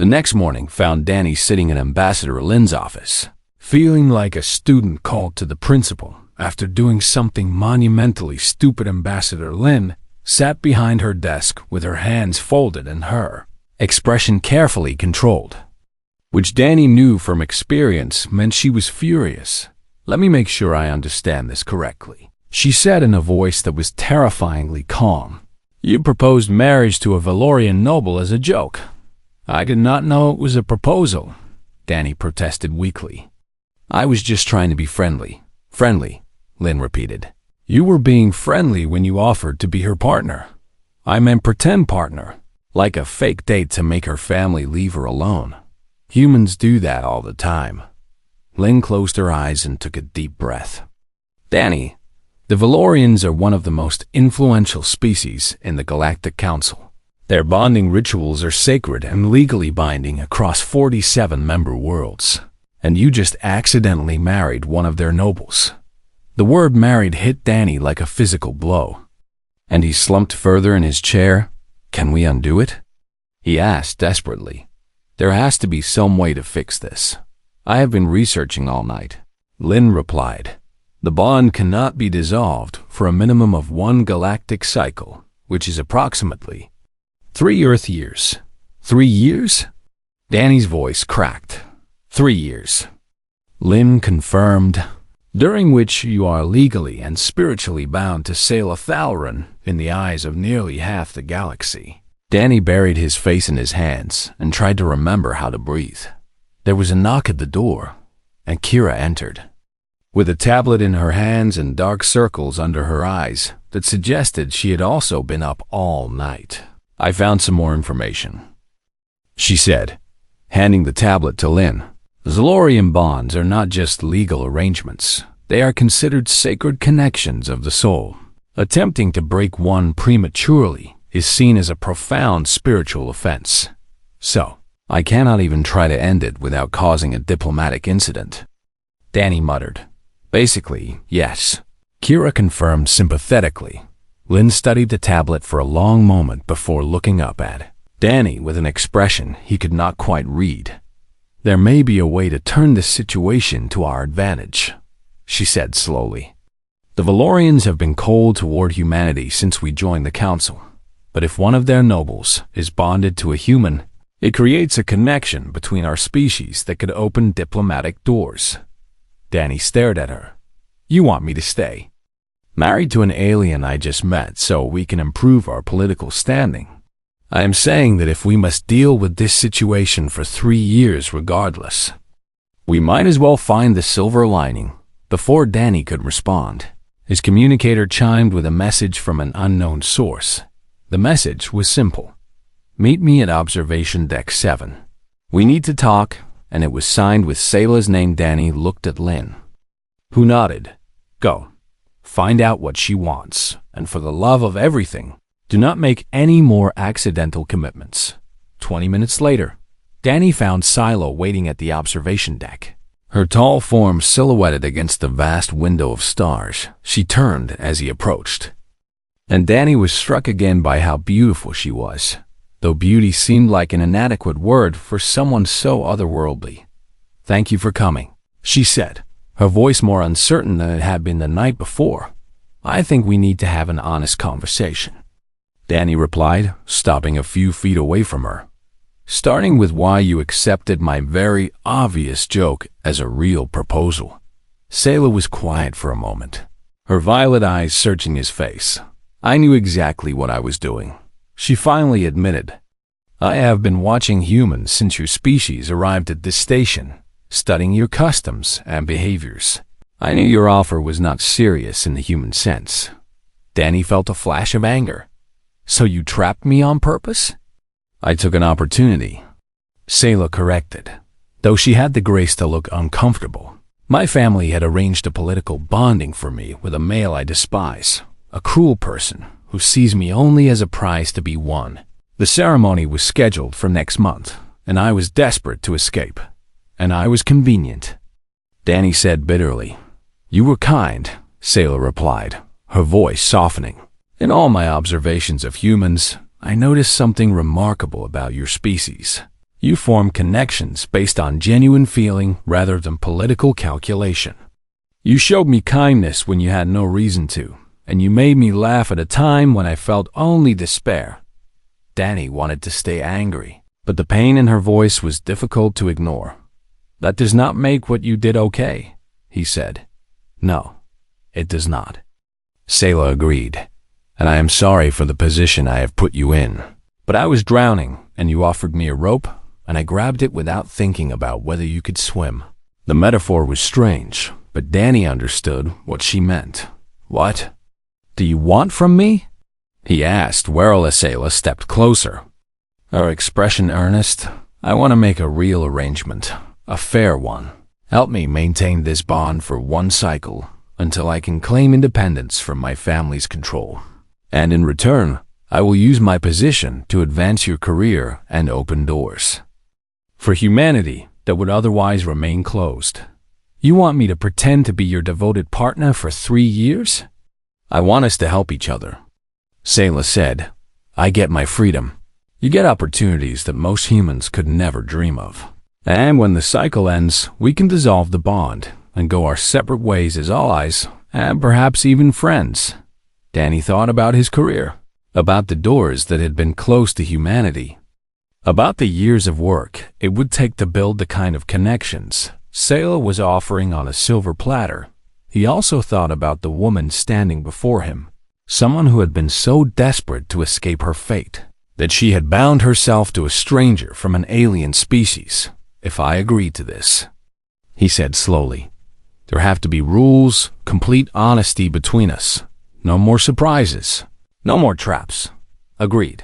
The next morning found Danny sitting in Ambassador Lin's office, feeling like a student called to the principal after doing something monumentally stupid. Ambassador Lin sat behind her desk with her hands folded and her expression carefully controlled, which Danny knew from experience meant she was furious. "Let me make sure I understand this correctly," she said in a voice that was terrifyingly calm. "You proposed marriage to a Valorian noble as a joke." "I did not know it was a proposal," Danny protested weakly. "I was just trying to be friendly." "Friendly," Lin repeated. "You were being friendly when you offered to be her partner." "I meant pretend partner, like a fake date to make her family leave her alone. Humans do that all the time." Lin closed her eyes and took a deep breath. "Danny, the Valorians are one of the most influential species in the Galactic Council. Their bonding rituals are sacred and legally binding across 47 member worlds, and you just accidentally married one of their nobles." The word married hit Danny like a physical blow, and he slumped further in his chair. "Can we undo it?" he asked desperately. "There has to be some way to fix this. I have been researching all night," Lin replied. "The bond cannot be dissolved for a minimum of 1 galactic cycle, which is approximately 3 Earth years." 3 years? Danny's voice cracked. 3 years. Lin confirmed. "During which you are legally and spiritually bound to sail a Thalaran in the eyes of nearly half the galaxy." Danny buried his face in his hands and tried to remember how to breathe. There was a knock at the door, and Kira entered, with a tablet in her hands and dark circles under her eyes that suggested she had also been up all night. "I found some more information," she said, handing the tablet to Lin. "Zalorian bonds are not just legal arrangements. They are considered sacred connections of the soul. Attempting to break one prematurely is seen as a profound spiritual offense. So, I cannot even try to end it without causing a diplomatic incident." Danny muttered. "Basically, yes," Kira confirmed sympathetically. Lin studied the tablet for a long moment before looking up at Danny with an expression he could not quite read. "There may be a way to turn this situation to our advantage," she said slowly. "The Valorians have been cold toward humanity since we joined the Council, but if one of their nobles is bonded to a human, it creates a connection between our species that could open diplomatic doors." Danny stared at her. "You want me to stay married to an alien I just met so we can improve our political standing?" "I am saying that if we must deal with this situation for 3 years regardless, we might as well find the silver lining." Before Danny could respond, his communicator chimed with a message from an unknown source. The message was simple. "Meet me at Observation Deck 7. We need to talk," and it was signed with Sayla's name. Danny looked at Lin, who nodded. "Go. Find out what she wants, and for the love of everything, do not make any more accidental commitments." 20 minutes later, Danny found Silo waiting at the observation deck, her tall form silhouetted against the vast window of stars. She turned as he approached, and Danny was struck again by how beautiful she was, though beauty seemed like an inadequate word for someone so otherworldly. "Thank you for coming," she said, her voice more uncertain than it had been the night before. "I think we need to have an honest conversation," Danny replied, stopping a few feet away from her. "Starting with why you accepted my very obvious joke as a real proposal." Sayla was quiet for a moment, her violet eyes searching his face. "I knew exactly what I was doing," she finally admitted. "I have been watching humans since your species arrived at this station, studying your customs and behaviors. I knew your offer was not serious in the human sense." Danny felt a flash of anger. "So you trapped me on purpose?" "I took an opportunity," Sayla corrected, though she had the grace to look uncomfortable. "My family had arranged a political bonding for me with a male I despise, a cruel person who sees me only as a prize to be won. The ceremony was scheduled for next month, and I was desperate to escape. And I was convenient," Danny said bitterly. "You were kind," Sayla replied, her voice softening. "In all my observations of humans, I noticed something remarkable about your species. You form connections based on genuine feeling rather than political calculation. You showed me kindness when you had no reason to, and you made me laugh at a time when I felt only despair. Danny wanted to stay angry, but the pain in her voice was difficult to ignore. That does not make what you did okay, he said. No, it does not. Sayla agreed, and I am sorry for the position I have put you in. But I was drowning, and you offered me a rope, and I grabbed it without thinking about whether you could swim. The metaphor was strange, but Danny understood what she meant. What do you want from me? He asked, whereas Sayla stepped closer. Her expression earnest. I want to make a real arrangement, a fair one. Help me maintain this bond for one cycle until I can claim independence from my family's control. And in return, I will use my position to advance your career and open doors for humanity that would otherwise remain closed. You want me to pretend to be your devoted partner for 3 years? I want us to help each other. Sayla said, I get my freedom. You get opportunities that most humans could never dream of. And when the cycle ends, we can dissolve the bond and go our separate ways as allies and perhaps even friends. Danny thought about his career, about the doors that had been closed to humanity, about the years of work it would take to build the kind of connections Sayla was offering on a silver platter. He also thought about the woman standing before him, someone who had been so desperate to escape her fate that she had bound herself to a stranger from an alien species. If I agreed to this, he said slowly, there have to be rules, complete honesty between us. No more surprises, no more traps. Agreed,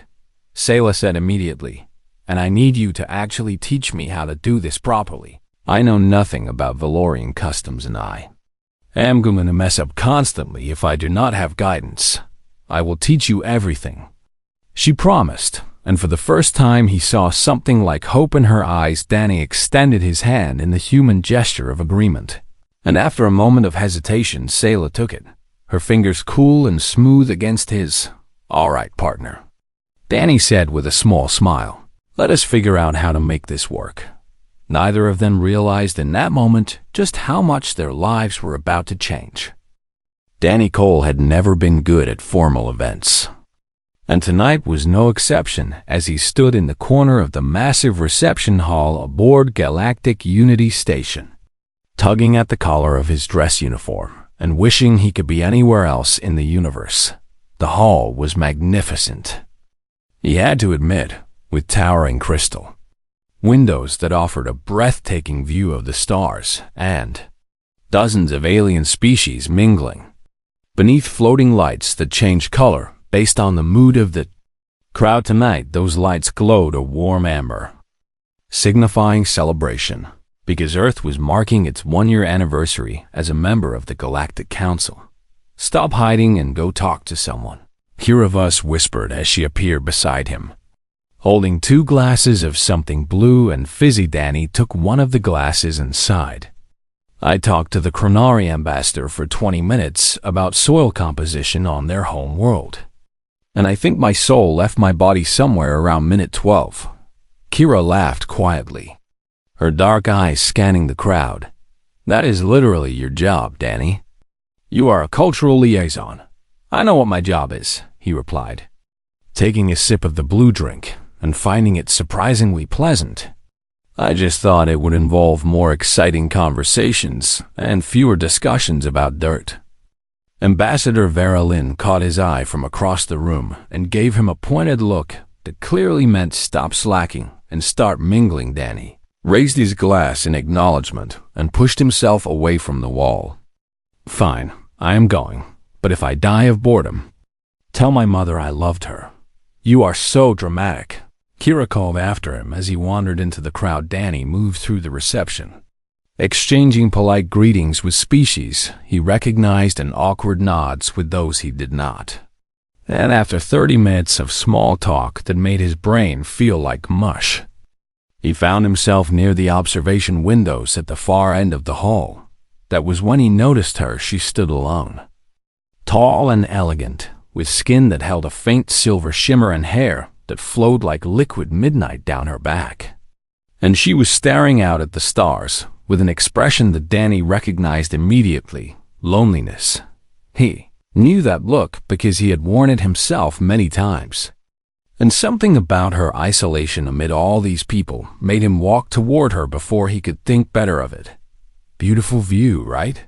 Sayla said immediately. And I need you to actually teach me how to do this properly. I know nothing about Valorian customs and I am going to mess up constantly if I do not have guidance. I will teach you everything. She promised, and for the first time he saw something like hope in her eyes. Danny extended his hand in the human gesture of agreement. And after a moment of hesitation, Sayla took it, her fingers cool and smooth against his. All right, partner, Danny said with a small smile. Let us figure out how to make this work. Neither of them realized in that moment just how much their lives were about to change. Danny Cole had never been good at formal events, and tonight was no exception as he stood in the corner of the massive reception hall aboard Galactic Unity Station, tugging at the collar of his dress uniform and wishing he could be anywhere else in the universe. The hall was magnificent, he had to admit, with towering crystal windows that offered a breathtaking view of the stars and dozens of alien species mingling beneath floating lights that changed color based on the mood of the crowd. Tonight, those lights glowed a warm amber, signifying celebration, because Earth was marking its 1-year anniversary as a member of the Galactic Council. Stop hiding and go talk to someone, Kiravus whispered as she appeared beside him, holding 2 glasses of something blue and fizzy. Danny took one of the glasses and sighed. I talked to the Chronari ambassador for 20 minutes about soil composition on their home world, and I think my soul left my body somewhere around minute 12. Kira laughed quietly, her dark eyes scanning the crowd. That is literally your job, Danny. You are a cultural liaison. I know what my job is, he replied, taking a sip of the blue drink and finding it surprisingly pleasant. I just thought it would involve more exciting conversations and fewer discussions about dirt. Ambassador Vera Lynn caught his eye from across the room and gave him a pointed look that clearly meant stop slacking and start mingling. Danny raised his glass in acknowledgement and pushed himself away from the wall. Fine, I am going, but if I die of boredom, tell my mother I loved her. You are so dramatic, Kira called after him as he wandered into the crowd. Danny moved through the reception, exchanging polite greetings with species he recognized and awkward nods with those he did not. And after 30 minutes of small talk that made his brain feel like mush, he found himself near the observation windows at the far end of the hall. That was when he noticed her. She stood alone, tall and elegant, with skin that held a faint silver shimmer and hair that flowed like liquid midnight down her back. and she was staring out at the stars with an expression that Danny recognized immediately: loneliness. He knew that look because he had worn it himself many times. And something about her isolation amid all these people made him walk toward her before he could think better of it. "Beautiful view, right?"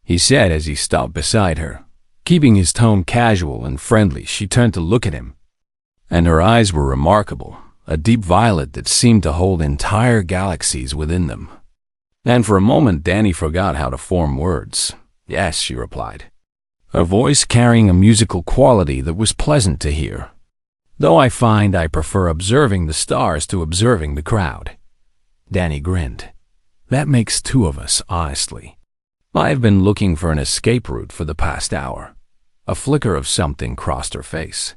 he said as he stopped beside her. Keeping his tone casual and friendly, she turned to look at him. And her eyes were remarkable, a deep violet that seemed to hold entire galaxies within them. And for a moment, Danny forgot how to form words. "Yes," she replied, her voice carrying a musical quality that was pleasant to hear. "Though I find I prefer observing the stars to observing the crowd." Danny grinned. "That makes two of us, honestly. I've been looking for an escape route for the past hour." A flicker of something crossed her face,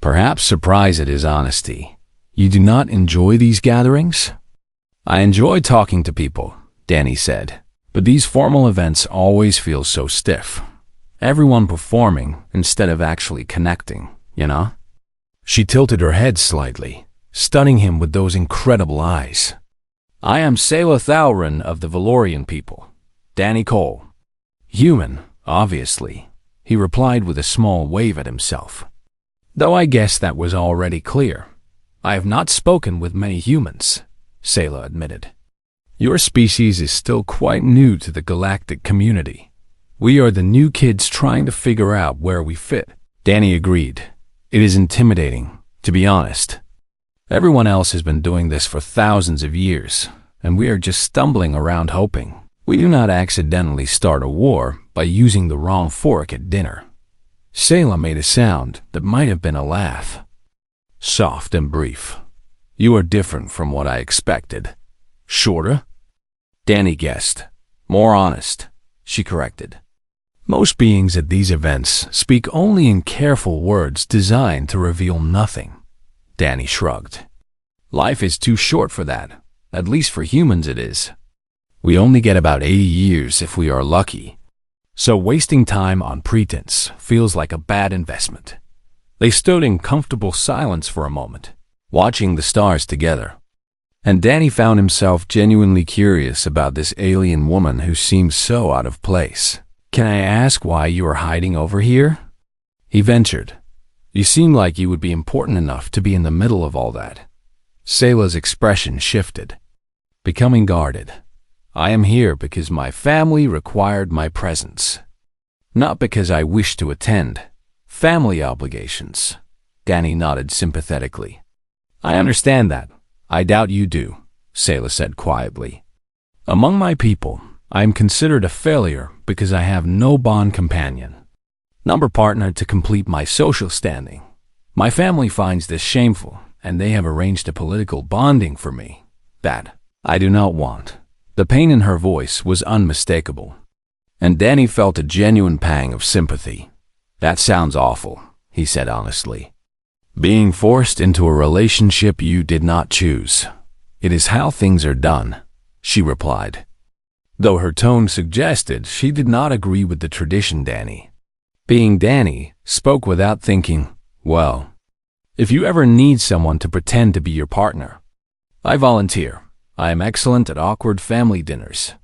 perhaps surprise at his honesty. "You do not enjoy these gatherings?" "I enjoy talking to people," Danny said, "but these formal events always feel so stiff. Everyone performing instead of actually connecting, you know?" She tilted her head slightly, stunning him with those incredible eyes. "I am Selah Thauron of the Valorian people. Danny Cole." "Human, obviously," he replied with a small wave at himself. "Though I guess that was already clear. I have not spoken with many humans," Selah admitted. "Your species is still quite new to the galactic community. We are the new kids trying to figure out where we fit." Danny agreed. "It is intimidating, to be honest. Everyone else has been doing this for thousands of years, and we are just stumbling around hoping we do not accidentally start a war by using the wrong fork at dinner." Selah made a sound that might have been a laugh. Soft and brief. "You are different from what I expected." "Shorter?" Danny guessed. "More honest," she corrected. "Most beings at these events speak only in careful words designed to reveal nothing." Danny shrugged. "Life is too short for that. At least for humans it is. We only get about 80 years if we are lucky. So wasting time on pretense feels like a bad investment." They stood in comfortable silence for a moment, watching the stars together. And Danny found himself genuinely curious about this alien woman who seemed so out of place. "Can I ask why you are hiding over here?" he ventured. "You seem like you would be important enough to be in the middle of all that." Selah's expression shifted, becoming guarded. "I am here because my family required my presence. Not because I wish to attend. Family obligations." Danny nodded sympathetically. "I understand that. I doubt you do," Selah said quietly. "Among my people, I am considered a failure because I have no bond companion, number partner to complete my social standing. My family finds this shameful, and they have arranged a political bonding for me that I do not want." The pain in her voice was unmistakable, and Danny felt a genuine pang of sympathy. "That sounds awful," he said honestly. "Being forced into a relationship you did not choose. It is how things are done," she replied, though her tone suggested she did not agree with the tradition. Danny, being Danny, spoke without thinking. "Well, if you ever need someone to pretend to be your partner, I volunteer. I am excellent at awkward family dinners.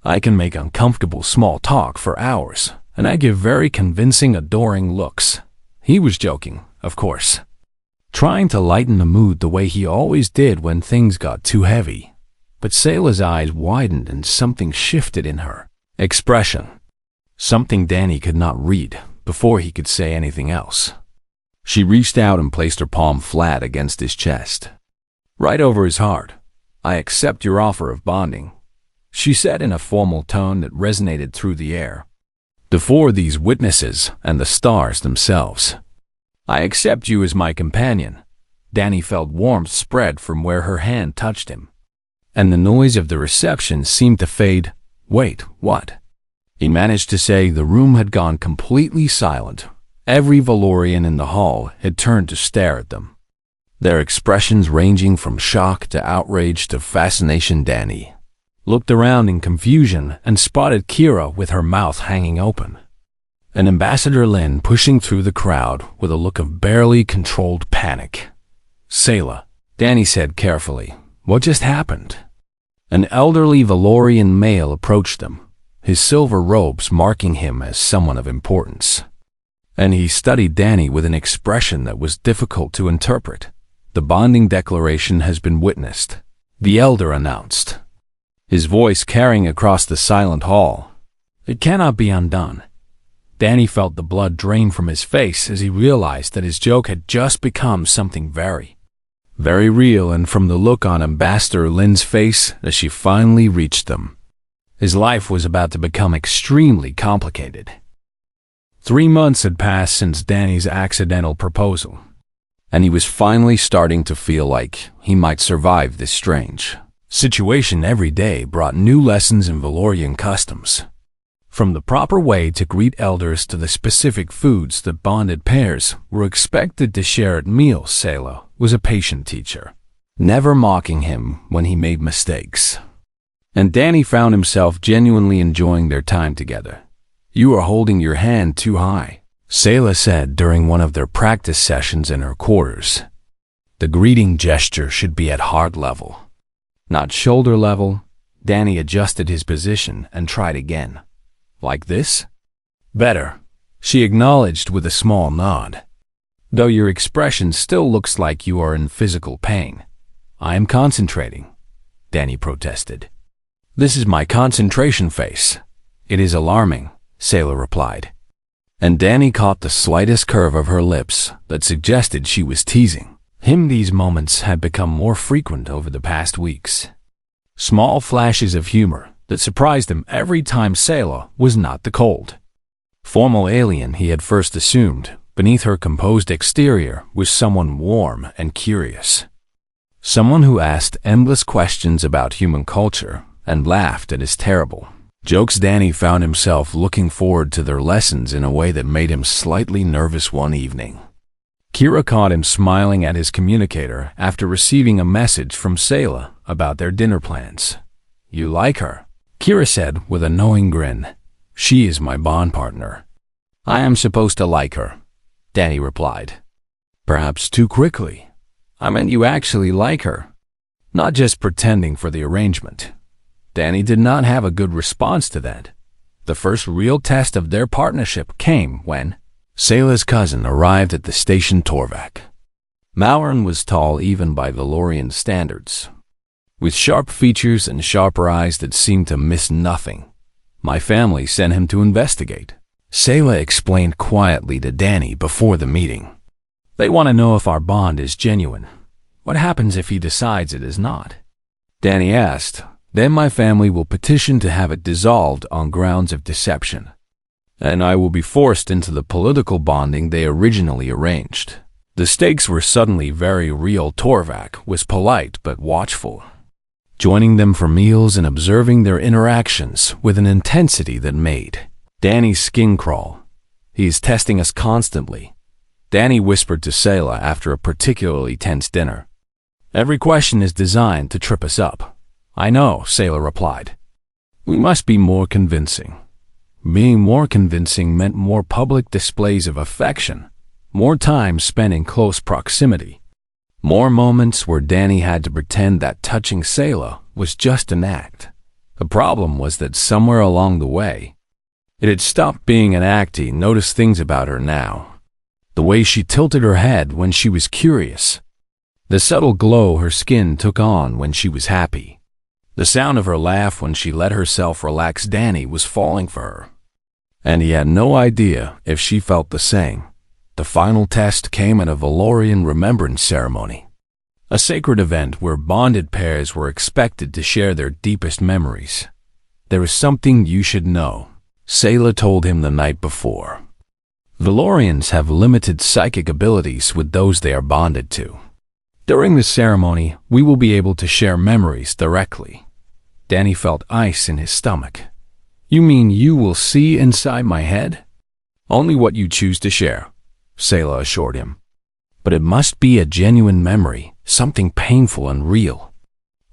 I can make uncomfortable small talk for hours, and I give very convincing, adoring looks." He was joking, of course, trying to lighten the mood the way he always did when things got too heavy. But Selah's eyes widened and something shifted in her expression, something Danny could not read before he could say anything else. She reached out and placed her palm flat against his chest, right over his heart. "I accept your offer of bonding," she said in a formal tone that resonated through the air, before these witnesses and the stars themselves. "I accept you as my companion." Danny felt warmth spread from where her hand touched him, and the noise of the reception seemed to fade. "Wait, what?" he managed to say. The room had gone completely silent. Every Valorian in the hall had turned to stare at them, their expressions ranging from shock to outrage to fascination. Danny looked around in confusion and spotted Kira with her mouth hanging open, and Ambassador Lin pushing through the crowd with a look of barely controlled panic. "Selah," Danny said carefully, What just happened? An elderly Valorian male approached them, his silver robes marking him as someone of importance. And he studied Danny with an expression that was difficult to interpret. The bonding declaration has been witnessed, the elder announced, his voice carrying across the silent hall. It cannot be undone. Danny felt the blood drain from his face as he realized that his joke had just become something very, very real, and from the look on Ambassador Lin's face as she finally reached them, his life was about to become extremely complicated. 3 months had passed since Danny's accidental proposal, and he was finally starting to feel like he might survive this strange situation. Every day brought new lessons in Valorian customs. From the proper way to greet elders to the specific foods that bonded pairs were expected to share at meals. Sayla was a patient teacher, never mocking him when he made mistakes. And Danny found himself genuinely enjoying their time together. You are holding your hand too high, Sayla said during one of their practice sessions in her quarters. The greeting gesture should be at heart level, not shoulder level. Danny adjusted his position and tried again. Like this? Better, she acknowledged with a small nod. Though your expression still looks like you are in physical pain. I am concentrating, Danny protested. This is my concentration face. It is alarming, Sayla replied. And Danny caught the slightest curve of her lips that suggested she was teasing him. These moments had become more frequent over the past weeks. Small flashes of humor that surprised him every time Sayla was not the cold, formal alien he had first assumed. Beneath her composed exterior was someone warm and curious. Someone who asked endless questions about human culture and laughed at his terrible jokes. Danny found himself looking forward to their lessons in a way that made him slightly nervous. One evening, Kira caught him smiling at his communicator after receiving a message from Sayla about their dinner plans. You like her? Kira said with a knowing grin. She is my bond partner. I am supposed to like her, Danny replied. Perhaps too quickly. I meant you actually like her, not just pretending for the arrangement. Danny did not have a good response to that. The first real test of their partnership came when Sayla's cousin arrived at the station. Torvak Maurin was tall even by Valorian standards, with sharp features and sharper eyes that seemed to miss nothing. My family sent him to investigate, Sayla explained quietly to Danny before the meeting. They want to know if our bond is genuine. What happens if he decides it is not? Danny asked. Then my family will petition to have it dissolved on grounds of deception, and I will be forced into the political bonding they originally arranged. The stakes were suddenly very real. Torvak was polite but watchful, joining them for meals and observing their interactions with an intensity that made Danny's skin crawl. He is testing us constantly, Danny whispered to Sayla after a particularly tense dinner. Every question is designed to trip us up. I know, Sayla replied. We must be more convincing. Being more convincing meant more public displays of affection, more time spent in close proximity, more moments where Danny had to pretend that touching Sayla was just an act. The problem was that somewhere along the way, it had stopped being an act. He noticed things about her now. The way she tilted her head when she was curious, the subtle glow her skin took on when she was happy, the sound of her laugh when she let herself relax. Danny was falling for her, and he had no idea if she felt the same. The final test came at a Valorian remembrance ceremony, a sacred event where bonded pairs were expected to share their deepest memories. There is something you should know, Sayla told him the night before. Valorians have limited psychic abilities with those they are bonded to. During the ceremony, we will be able to share memories directly. Danny felt ice in his stomach. You mean you will see inside my head? Only what you choose to share, Sayla assured him. But it must be a genuine memory, something painful and real,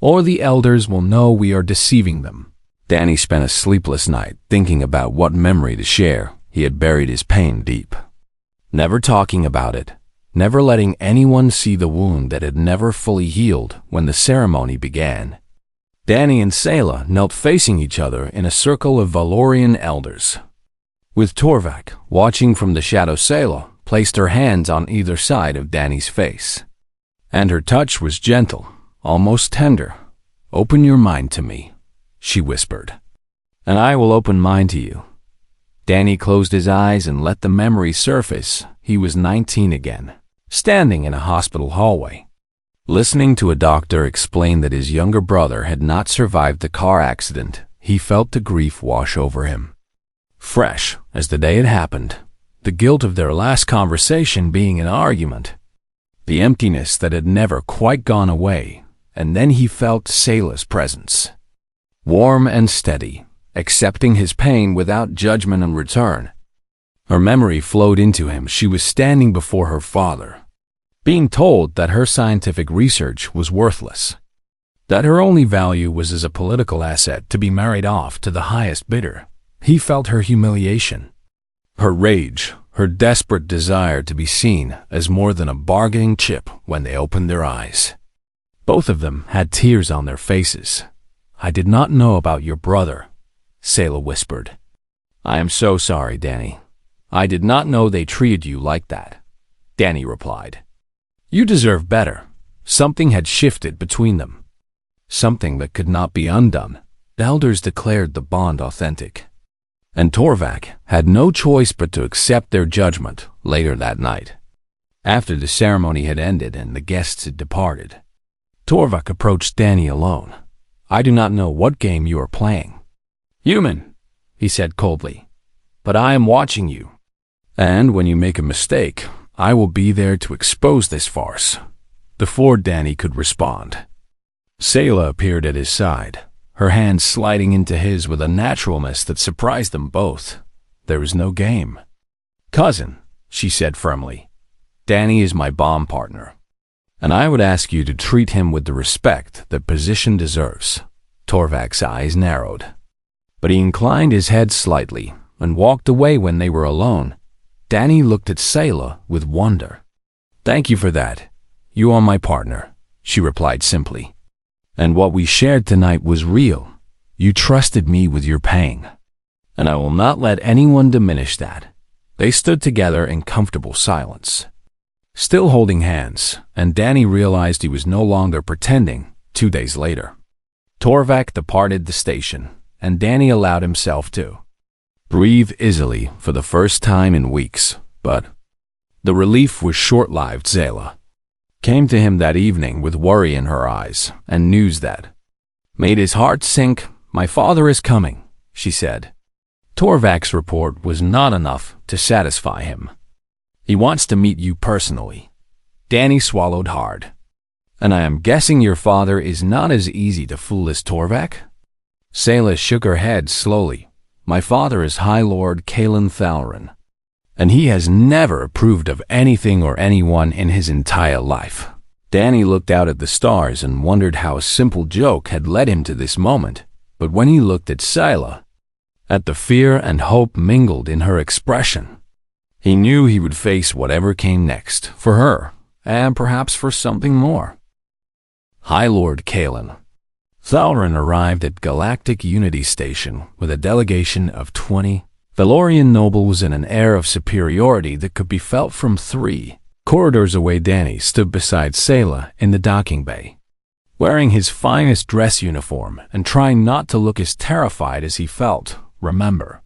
or the elders will know we are deceiving them. Danny spent a sleepless night thinking about what memory to share. He had buried his pain deep, never talking about it, never letting anyone see the wound that had never fully healed when the ceremony began. Danny and Sayla knelt facing each other in a circle of Valorian elders. With Torvak watching from the shadow, Sayla placed her hands on either side of Danny's face. And her touch was gentle, almost tender. "Open your mind to me," she whispered, "and I will open mine to you." Danny closed his eyes and let the memory surface. He was 19 again, standing in a hospital hallway, listening to a doctor explain that his younger brother had not survived the car accident. He felt the grief wash over him, fresh as the day had happened, the guilt of their last conversation being an argument, the emptiness that had never quite gone away. And then he felt Sayla's presence, warm and steady, accepting his pain without judgment in return. Her memory flowed into him. She was standing before her father, being told that her scientific research was worthless, that her only value was as a political asset to be married off to the highest bidder. He felt her humiliation, her rage, her desperate desire to be seen as more than a bargaining chip when they opened their eyes. Both of them had tears on their faces. "I did not know about your brother," Sayla whispered. "I am so sorry, Danny. I did not know they treated you like that," Danny replied. "You deserve better." Something had shifted between them, something that could not be undone. The elders declared the bond authentic, and Torvak had no choice but to accept their judgment. Later that night, after the ceremony had ended and the guests had departed, Torvak approached Danny alone. "I do not know what game you are playing, human," he said coldly, "but I am watching you. And when you make a mistake, I will be there to expose this farce." Before Danny could respond, Sayla appeared at his side, her hand sliding into his with a naturalness that surprised them both. "There is no game, cousin," she said firmly. "Danny is my bomb partner, and I would ask you to treat him with the respect that position deserves." Torvak's eyes narrowed, but he inclined his head slightly and walked away. When they were alone, Danny looked at Sayla with wonder. "Thank you for that. You are my partner," she replied simply. "And what we shared tonight was real. You trusted me with your pain, and I will not let anyone diminish that." They stood together in comfortable silence, still holding hands, and Danny realized he was no longer pretending. 2 days later, Torvak departed the station, and Danny allowed himself to breathe easily for the first time in weeks. But the relief was short-lived. Sayla came to him that evening with worry in her eyes and news that made his heart sink. "My father is coming," she said. Torvak's report was not enough to satisfy him. "He wants to meet you personally." Danny swallowed hard. "And I am guessing your father is not as easy to fool as Torvak?" Sayla shook her head slowly. "My father is High Lord Kalen Thalrin, and he has never approved of anything or anyone in his entire life." Danny looked out at the stars and wondered how a simple joke had led him to this moment. But when he looked at Sayla, at the fear and hope mingled in her expression, he knew he would face whatever came next, for her, and perhaps for something more. High Lord Kalen Thalrin arrived at Galactic Unity Station with a delegation of 20 Valorian nobles and an air of superiority that could be felt from 3 corridors away. Danny stood beside Sayla in the docking bay, wearing his finest dress uniform and trying not to look as terrified as he felt. "Remember,"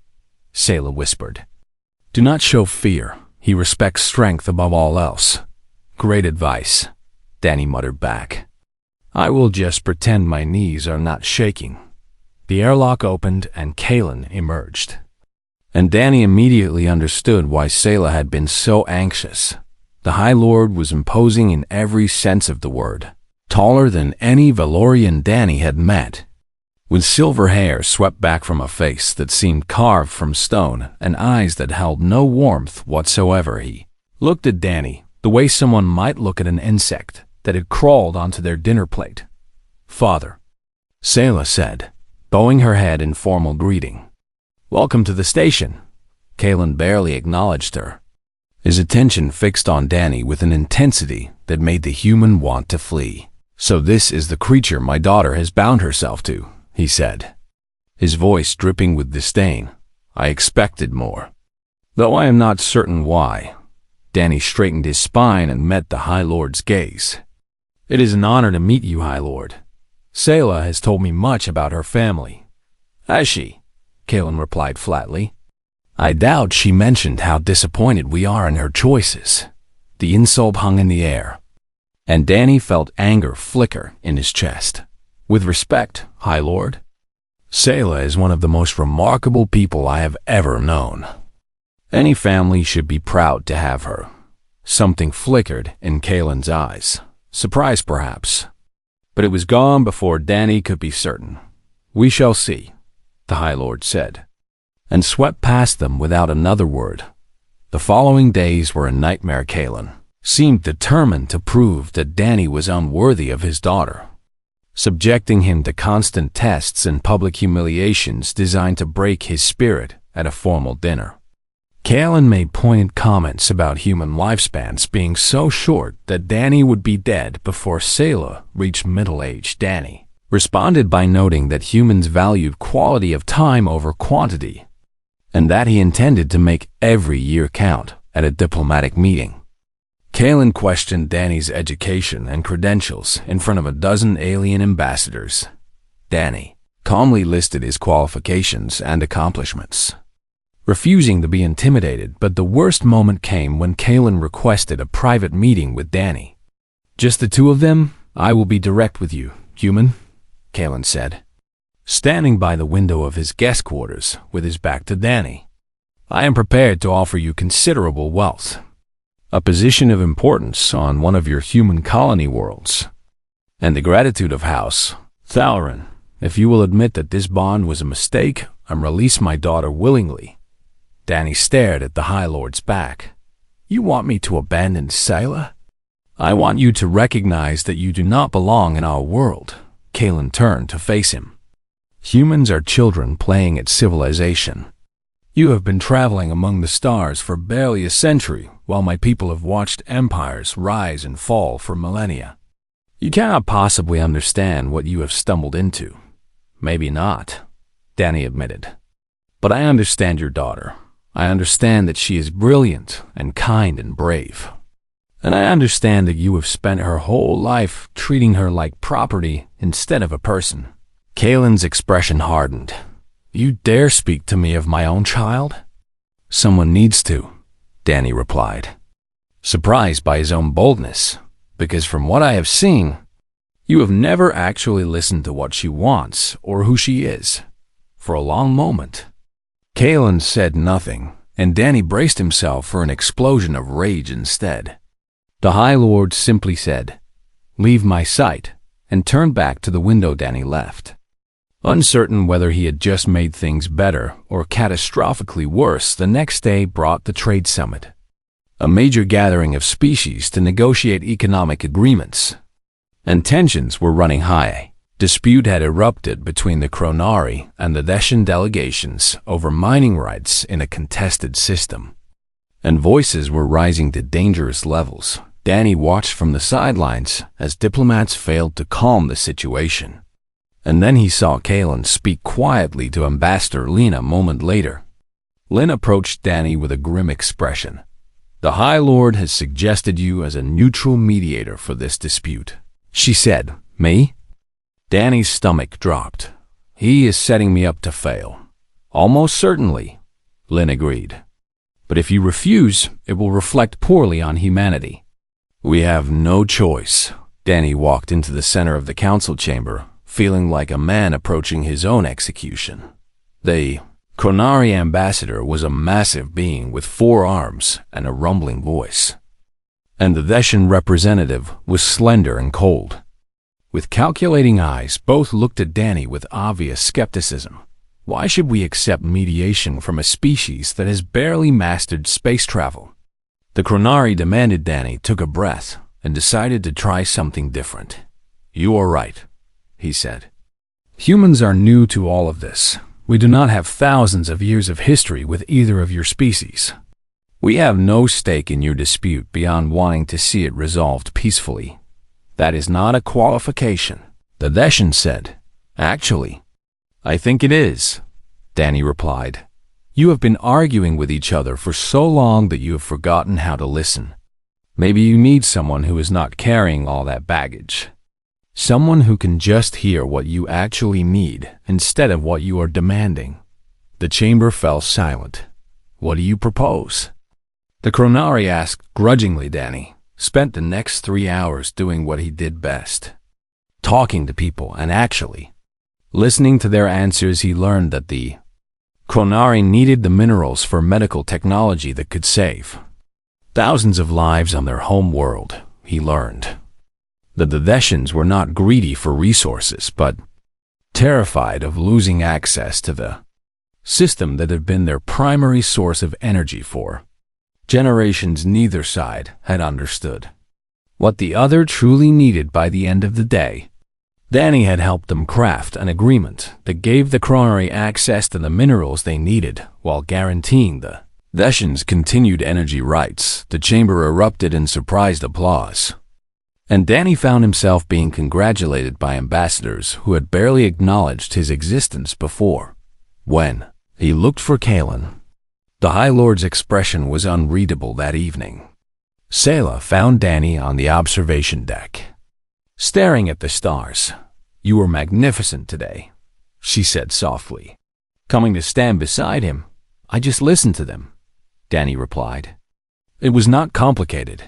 Sayla whispered, "do not show fear. He respects strength above all else." "Great advice," Danny muttered back. "I will just pretend my knees are not shaking." The airlock opened and Kalen emerged, and Danny immediately understood why Sayla had been so anxious. The High Lord was imposing in every sense of the word, taller than any Valorian Danny had met, with silver hair swept back from a face that seemed carved from stone and eyes that held no warmth whatsoever. He looked at Danny the way someone might look at an insect that had crawled onto their dinner plate. "Father," Sayla said, bowing her head in formal greeting. "Welcome to the station." Kalen barely acknowledged her. his attention fixed on Danny with an intensity that made the human want to flee. "So this is the creature my daughter has bound herself to," he said, his voice dripping with disdain. "I expected more. Though I am not certain why." Danny straightened his spine and met the High Lord's gaze. "It is an honor to meet you, High Lord. Sayla has told me much about her family." "Has she?" Kalen replied flatly. "I doubt she mentioned how disappointed we are in her choices." The insult hung in the air, and Danny felt anger flicker in his chest. "With respect, High Lord, Sayla is one of the most remarkable people I have ever known. Any family should be proud to have her." Something flickered in Kalen's eyes. Surprise, perhaps. But it was gone before Danny could be certain. "We shall see," the High Lord said, and swept past them without another word. The following days were a nightmare. Kalen seemed determined to prove that Danny was unworthy of his daughter, subjecting him to constant tests and public humiliations designed to break his spirit at a formal dinner. Kalen made poignant comments about human lifespans being so short that Danny would be dead before Sayla reached middle age. Danny responded by noting that humans valued quality of time over quantity, and that he intended to make every year count at a diplomatic meeting. Kalen questioned Danny's education and credentials in front of a dozen alien ambassadors. Danny calmly listed his qualifications and accomplishments, refusing to be intimidated, but the worst moment came when Kalen requested a private meeting with Danny. "Just the two of them? I will be direct with you, human," Kalen said, standing by the window of his guest quarters with his back to Danny. "I am prepared to offer you considerable wealth, a position of importance on one of your human colony worlds, and the gratitude of House Thalaran. If you will admit that this bond was a mistake and release my daughter willingly." Danny stared at the High Lord's back. "You want me to abandon Sayla?" "I want you to recognize that you do not belong in our world." Kalen turned to face him. "Humans are children playing at civilization. You have been traveling among the stars for barely a century, while my people have watched empires rise and fall for millennia. You cannot possibly understand what you have stumbled into." "Maybe not," Danny admitted. "But I understand your daughter. I understand that she is brilliant and kind and brave. And I understand that you have spent her whole life treating her like property instead of a person." Kalen's expression hardened. "You dare speak to me of my own child?" "Someone needs to," Danny replied, surprised by his own boldness, "because from what I have seen, you have never actually listened to what she wants or who she is." For a long moment, Kalen said nothing, and Danny braced himself for an explosion of rage instead. The High Lord simply said, "Leave my sight," and turned back to the window. Danny left, uncertain whether he had just made things better or catastrophically worse. The next day brought the Trade Summit, a major gathering of species to negotiate economic agreements, and tensions were running high. Dispute had erupted between the Kronari and the Deshan delegations over mining rights in a contested system, and voices were rising to dangerous levels. Danny watched from the sidelines as diplomats failed to calm the situation. And then he saw Kalen speak quietly to Ambassador Lena a moment later. Lynn approached Danny with a grim expression. "The High Lord has suggested you as a neutral mediator for this dispute," she said. "Me?" Danny's stomach dropped. "He is setting me up to fail." "Almost certainly," Lynn agreed. "But if you refuse, it will reflect poorly on humanity." "We have no choice." Danny walked into the center of the council chamber, feeling like a man approaching his own execution. The Kronari ambassador was a massive being with 4 arms and a rumbling voice, and the Deshan representative was slender and cold. With calculating eyes, both looked at Danny with obvious skepticism. Why should we accept mediation from a species that has barely mastered space travel? The Kronari demanded. Danny took a breath and decided to try something different. "You are right," he said. "Humans are new to all of this. We do not have thousands of years of history with either of your species. We have no stake in your dispute beyond wanting to see it resolved peacefully. That is not a qualification, the Deshan said. Actually, I think it is, Danny replied. You have been arguing with each other for so long that you have forgotten how to listen. Maybe you need someone who is not carrying all that baggage. Someone who can just hear what you actually need instead of what you are demanding. The chamber fell silent. What do you propose? The Chronari asked grudgingly. Danny spent the next 3 hours doing what he did best. Talking to people and actually listening to their answers. He learned that the Chronari needed the minerals for medical technology that could save thousands of lives on their home world. He learned that the Deshans were not greedy for resources, but terrified of losing access to the system that had been their primary source of energy for generations. Neither side had understood what the other truly needed by the end of the day. Danny had helped them craft an agreement that gave the Chronari access to the minerals they needed while guaranteeing the Deshans' continued energy rights. The chamber erupted in surprised applause, and Danny found himself being congratulated by ambassadors who had barely acknowledged his existence before. When he looked for Kalen, the High Lord's expression was unreadable that evening. Sayla found Danny on the observation deck, staring at the stars. You were magnificent today, she said softly. Coming to stand beside him, I just listened to them, Danny replied. It was not complicated.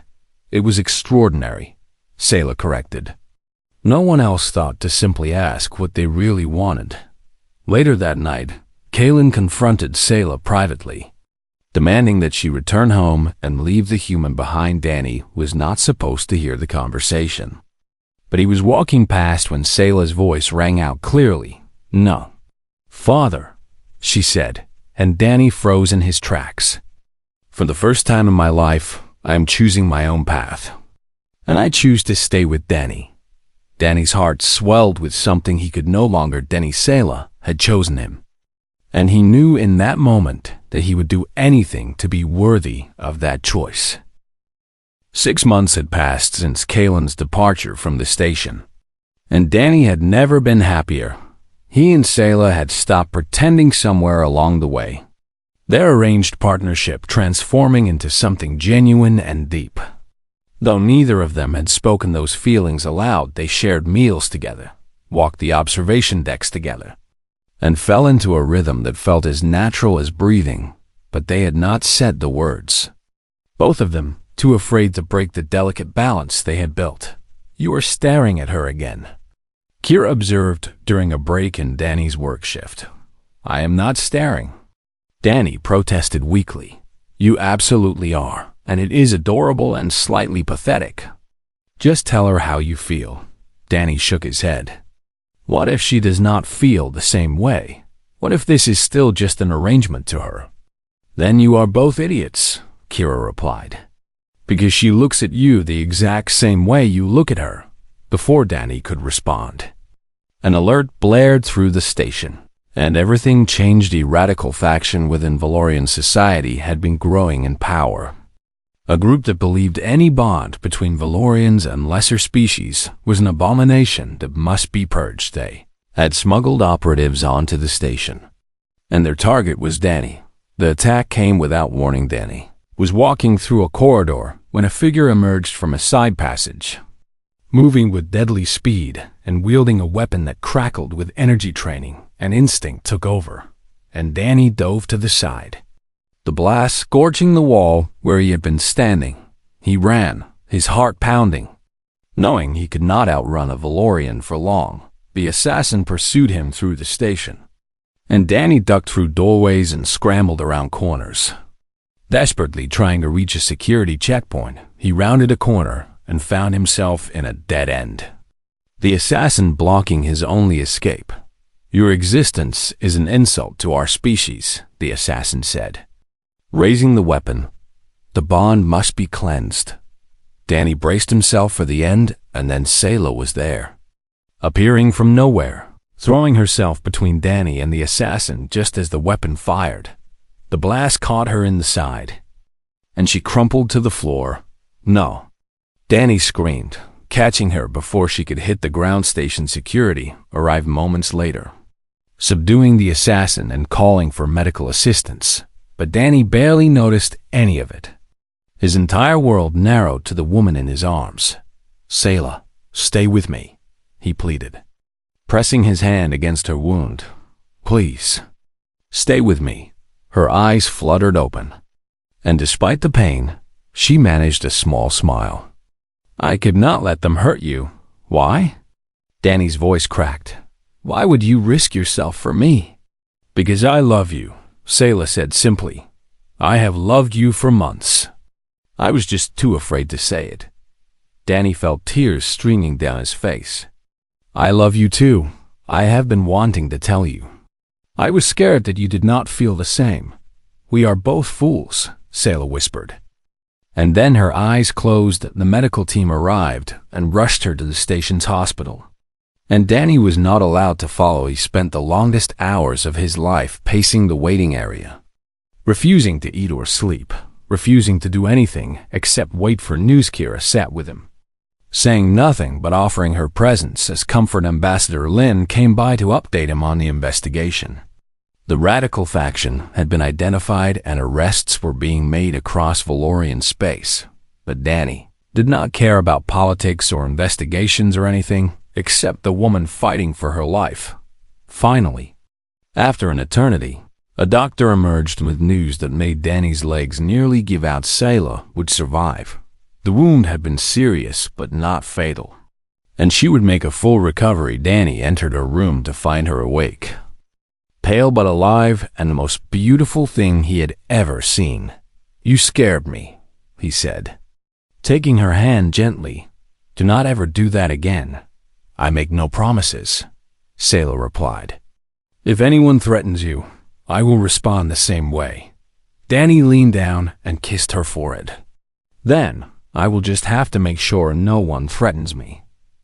It was extraordinary, Sayla corrected. No one else thought to simply ask what they really wanted. Later that night, Kalen confronted Sayla privately, demanding that she return home and leave the human behind. Danny was not supposed to hear the conversation, but he was walking past when Sayla's voice rang out clearly. No, Father, she said, and Danny froze in his tracks. For the first time in my life, I am choosing my own path, and I choose to stay with Danny. Danny's heart swelled with something he could no longer deny. Sayla had chosen him, and he knew in that moment that he would do anything to be worthy of that choice. 6 months had passed since Kalen's departure from the station, and Danny had never been happier. He and Sayla had stopped pretending somewhere along the way, their arranged partnership transforming into something genuine and deep. Though neither of them had spoken those feelings aloud, they shared meals together, walked the observation decks together, and fell into a rhythm that felt as natural as breathing, but they had not said the words. Both of them too afraid to break the delicate balance they had built. You are staring at her again, Kira observed during a break in Danny's work shift. I am not staring, Danny protested weakly. You absolutely are, and it is adorable and slightly pathetic. Just tell her how you feel. Danny shook his head. What if she does not feel the same way? What if this is still just an arrangement to her? Then you are both idiots, Kira replied, because she looks at you the exact same way you look at her. Before Danny could respond, an alert blared through the station, and everything changed. A radical faction within Valorian society had been growing in power. A group that believed any bond between Valorians and lesser species was an abomination that must be purged. They had smuggled operatives onto the station, and their target was Danny. The attack came without warning. Danny was walking through a corridor when a figure emerged from a side passage, moving with deadly speed and wielding a weapon that crackled with energy. Training and instinct took over, and Danny dove to the side, the blast scorching the wall where he had been standing. He ran, his heart pounding, knowing he could not outrun a Valorian for long. The assassin pursued him through the station, and Danny ducked through doorways and scrambled around corners. Desperately trying to reach a security checkpoint, he rounded a corner and found himself in a dead end, the assassin blocking his only escape. Your existence is an insult to our species, the assassin said, raising the weapon. The bond must be cleansed. Danny braced himself for the end, and then Sayla was there, appearing from nowhere, throwing herself between Danny and the assassin just as the weapon fired. The blast caught her in the side, and she crumpled to the floor. "No!" Danny screamed, catching her before she could hit the ground station. Security arrived moments later, subduing the assassin and calling for medical assistance, but Danny barely noticed any of it. His entire world narrowed to the woman in his arms. "Sayla, stay with me," he pleaded, pressing his hand against her wound. "Please, stay with me." Her eyes fluttered open, and despite the pain, she managed a small smile. "I could not let them hurt you." "Why?" Danny's voice cracked. "Why would you risk yourself for me?" "Because I love you," Sayla said simply. "I have loved you for months. I was just too afraid to say it." Danny felt tears streaming down his face. "I love you too. I have been wanting to tell you. I was scared that you did not feel the same. We are both fools," Sayla whispered. And then her eyes closed. The medical team arrived and rushed her to the station's hospital. And Danny was not allowed to follow. He spent the longest hours of his life pacing the waiting area, refusing to eat or sleep, refusing to do anything except wait for news. Kira sat with him, saying nothing but offering her presence as Comfort Ambassador Lin came by to update him on the investigation. The radical faction had been identified and arrests were being made across Valorian space, but Danny did not care about politics or investigations or anything except the woman fighting for her life. Finally, after an eternity, a doctor emerged with news that made Danny's legs nearly give out. Sayla would survive. The wound had been serious but not fatal, and she would make a full recovery. Danny entered her room to find her awake, pale but alive, and the most beautiful thing he had ever seen. "You scared me," he said, taking her hand gently. "Do not ever do that again." "I make no promises," Sayla replied. "If anyone threatens you, I will respond the same way." Danny leaned down and kissed her forehead. "Then, I will just have to make sure no one threatens me."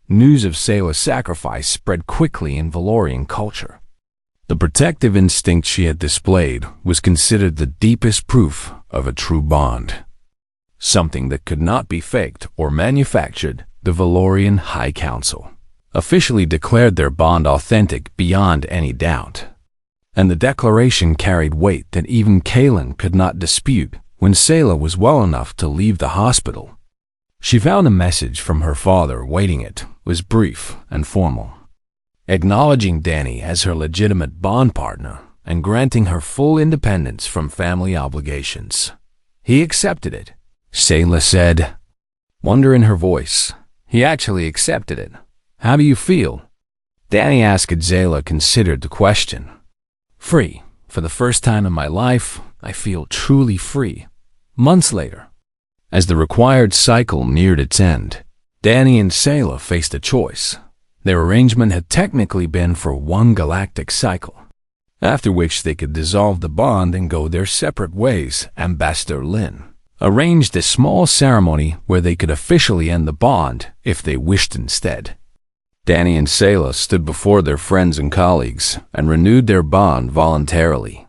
News of Sayla's sacrifice spread quickly in Valorian culture. The protective instinct she had displayed was considered the deepest proof of a true bond, something that could not be faked or manufactured. The Valorian High Council officially declared their bond authentic beyond any doubt, and the declaration carried weight that even Kaylin could not dispute. When Sayla was well enough to leave the hospital, she found a message from her father waiting. It was brief and formal, acknowledging Danny as her legitimate bond partner and granting her full independence from family obligations. "He accepted it," Sayla said, wonder in her voice. "He actually accepted it. How do you feel?" Danny asked. Sayla considered the question. "Free. For the first time in my life, I feel truly free." Months later, as the required cycle neared its end, Danny and Sayla faced a choice. Their arrangement had technically been for one galactic cycle, after which they could dissolve the bond and go their separate ways. Ambassador Lin arranged a small ceremony where they could officially end the bond if they wished instead. Danny and Sayla stood before their friends and colleagues and renewed their bond voluntarily,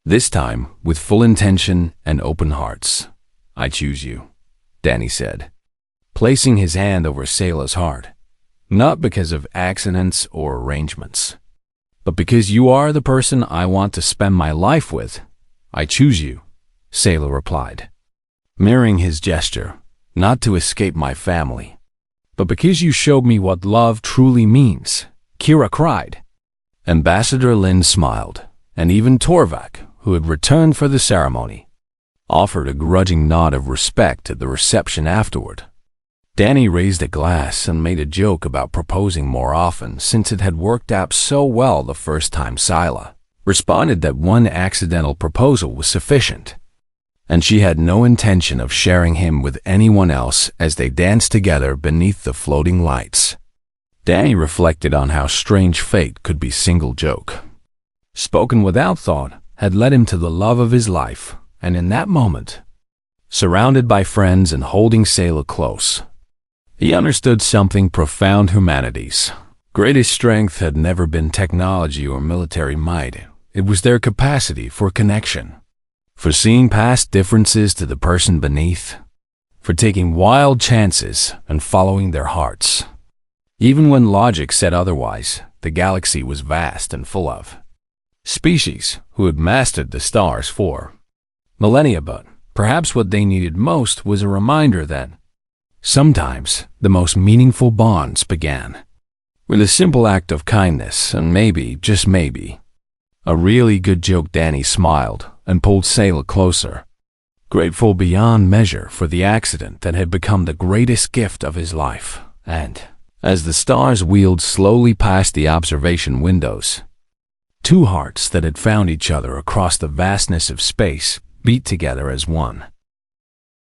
this time with full intention and open hearts. "I choose you," Danny said, placing his hand over Sayla's heart. "Not because of accidents or arrangements, but because you are the person I want to spend my life with. I choose you," Sayla replied, mirroring his gesture. "Not to escape my family, but because you showed me what love truly means," Kira cried. Ambassador Lin smiled, and even Torvak, who had returned for the ceremony, offered a grudging nod of respect at the reception afterward. Danny raised a glass and made a joke about proposing more often since it had worked out so well the first time. Sayla responded that one accidental proposal was sufficient, and she had no intention of sharing him with anyone else as they danced together beneath the floating lights. Danny reflected on how strange fate could be. Single joke, spoken without thought, had led him to the love of his life, and in that moment, surrounded by friends and holding Sayla close, he understood something profound. Humanity's greatest strength had never been technology or military might. It was their capacity for connection, for seeing past differences to the person beneath, for taking wild chances and following their hearts. Even when logic said otherwise, the galaxy was vast and full of species who had mastered the stars for millennia, but perhaps what they needed most was a reminder that sometimes the most meaningful bonds began with a simple act of kindness and maybe, just maybe, a really good joke. Danny smiled and pulled Sayla closer, grateful beyond measure for the accident that had become the greatest gift of his life. And as the stars wheeled slowly past the observation windows, two hearts that had found each other across the vastness of space beat together as one.